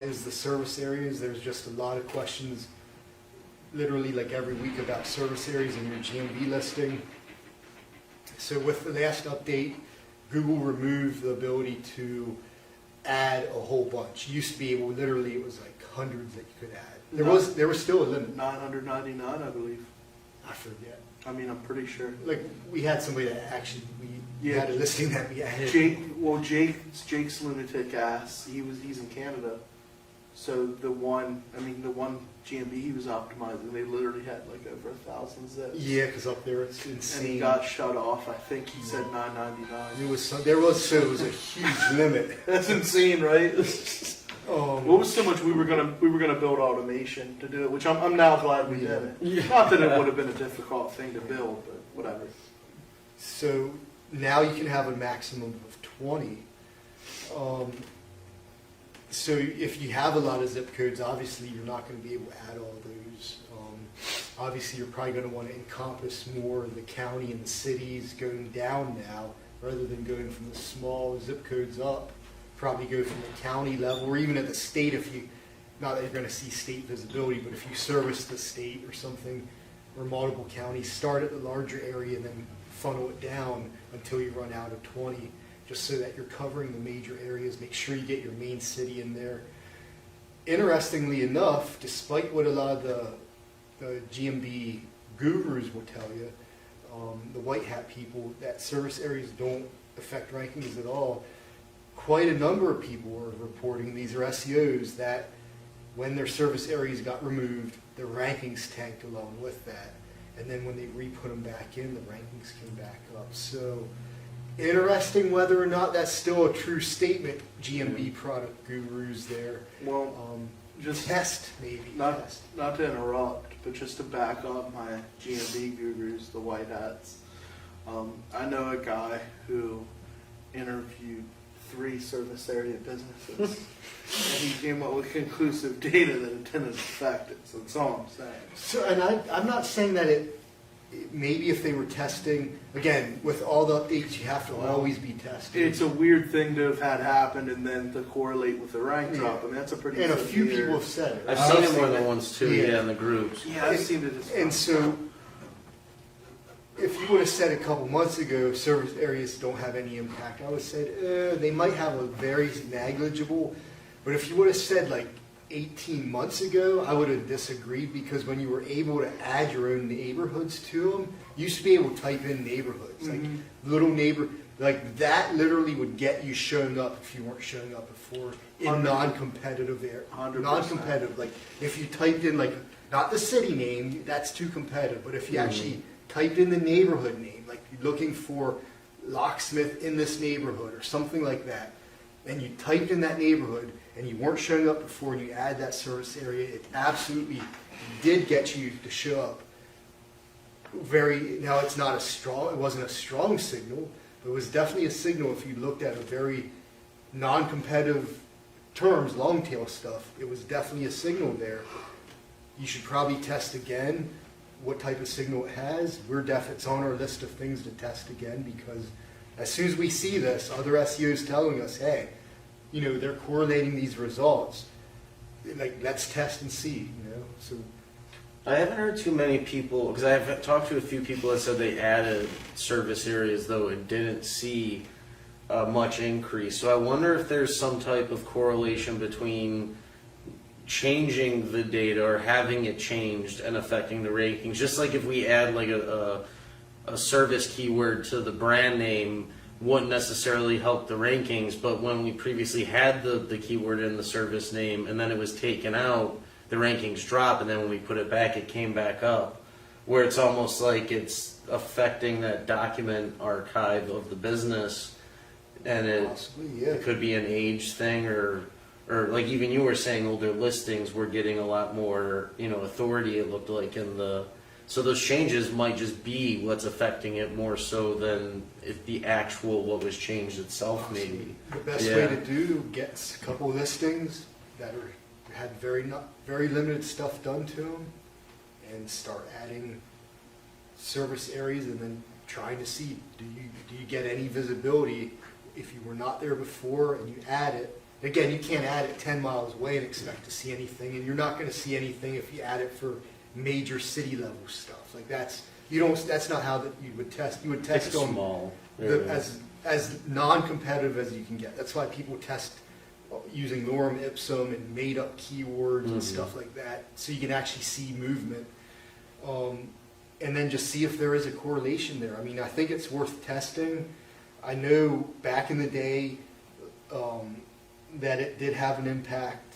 is the service areas. There's just a lot of questions literally like every week about service areas in your GMB listing. So with the last update, Google removed the ability to add a whole bunch. You used to be able, literally it was like hundreds that you could add. There was still a limit. 999, I believe. I forget. I mean, I'm pretty sure. Like we had somebody that actually we had a listing that we added. Jake's lunatic ass. He's in Canada, so the one GMB he was optimizing, they literally had like over 1,000 zips. Yeah, because up there it's insane. And he got shut off. I think he said 999. It was a huge limit. That's insane, right? What was so much we were gonna build automation to do it, which I'm now glad we did. Yeah. Not that it would have been a difficult thing to build, but whatever. So now you can have a maximum of 20. So if you have a lot of zip codes, obviously you're not going to be able to add all those. Obviously you're probably going to want to encompass more of the county and the cities going down now, rather than going from the small zip codes up. Probably go from the county level, or even at the state if you, not that you're going to see state visibility, but if you service the state or something, or multiple counties, start at the larger area and then funnel it down until you run out of 20, just so that you're covering the major areas. Make sure you get your main city in there. Interestingly enough, despite what a lot of the GMB gurus will tell you, the white hat people, that service areas don't affect rankings at all. Quite a number of people are reporting, these are SEOs, that when their service areas got removed, their rankings tanked along with that. And then when they re-put them back in, the rankings came back up. So interesting whether or not that's still a true statement, GMB product gurus there. Well, just test maybe. Not to interrupt, but just to back up my GMB gurus, the white hats. I know a guy who interviewed 3 service area businesses, and he came up with conclusive data that it didn't affect it. So that's all I'm saying. So, and I'm not saying that it maybe if they were testing, again, with all the updates, you have to always be testing. It's a weird thing to have had happen and then to correlate with the rank drop. I mean, that's a pretty. And a few people have said it. I've seen it more than once too. Yeah, in the groups. Yeah, I've seen it as well. And so, if you would have said a couple months ago, service areas don't have any impact, I would have said they might have a very negligible. But if you would have said like 18 months ago, I would have disagreed, because when you were able to add your own neighborhoods to them, you used to be able to type in neighborhoods, like little neighbor, like that literally would get you showing up if you weren't showing up before in non-competitive area. Non-competitive, like if you typed in like, not the city name, that's too competitive, but if you actually typed in the neighborhood name, like you're looking for locksmith in this neighborhood or something like that, and you typed in that neighborhood and you weren't showing up before and you add that service area, it absolutely did get you to show up. Now it's not it wasn't a strong signal, but it was definitely a signal. If you looked at a very non-competitive terms, long tail stuff, it was definitely a signal there. You should probably test again what type of signal it has. It's on our list of things to test again, because as soon as we see this, other SEOs telling us, hey, they're correlating these results, like let's test and see, So I haven't heard too many people, because I've talked to a few people that said they added service areas though and didn't see much increase. So I wonder if there's some type of correlation between changing the data or having it changed and affecting the rankings. Just like if we add like a service keyword to the brand name, wouldn't necessarily help the rankings, but when we previously had the keyword in the service name and then it was taken out, the rankings drop, and then when we put it back, it came back up, where it's almost like it's affecting that document archive of the business, and it could be an age thing, or like even you were saying, older listings were getting a lot more authority, it looked like, so those changes might just be what's affecting it more so than if the actual what was changed itself. Maybe the best way to get a couple listings that had very limited stuff done to them, and start adding service areas, and then trying to see, do you get any visibility if you were not there before and you add it, Again, you can't add it 10 miles away and expect to see anything, and you're not going to see anything if you add it for major city level stuff. Like that's not how that you would test. You would test It's on small. as non-competitive as you can get. That's why people test using lorem ipsum and made up keywords and stuff like that, so you can actually see movement. And then just see if there is a correlation there. I mean, I think it's worth testing. I know back in the day that it did have an impact.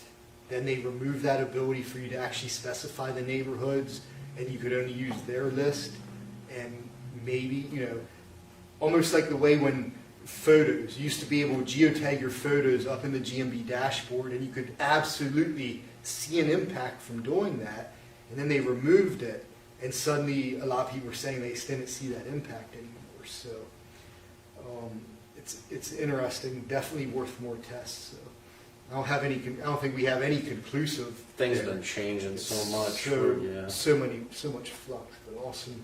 Then they removed that ability for you to actually specify the neighborhoods, and you could only use their list. And maybe, almost like the way when photos, you used to be able to geotag your photos up in the GMB dashboard, and you could absolutely see an impact from doing that. And then they removed it. And suddenly, a lot of people were saying they didn't see that impact anymore. So it's interesting. Definitely worth more tests. So I don't think we have any conclusive. Things have been changing so much. So much flux, but awesome.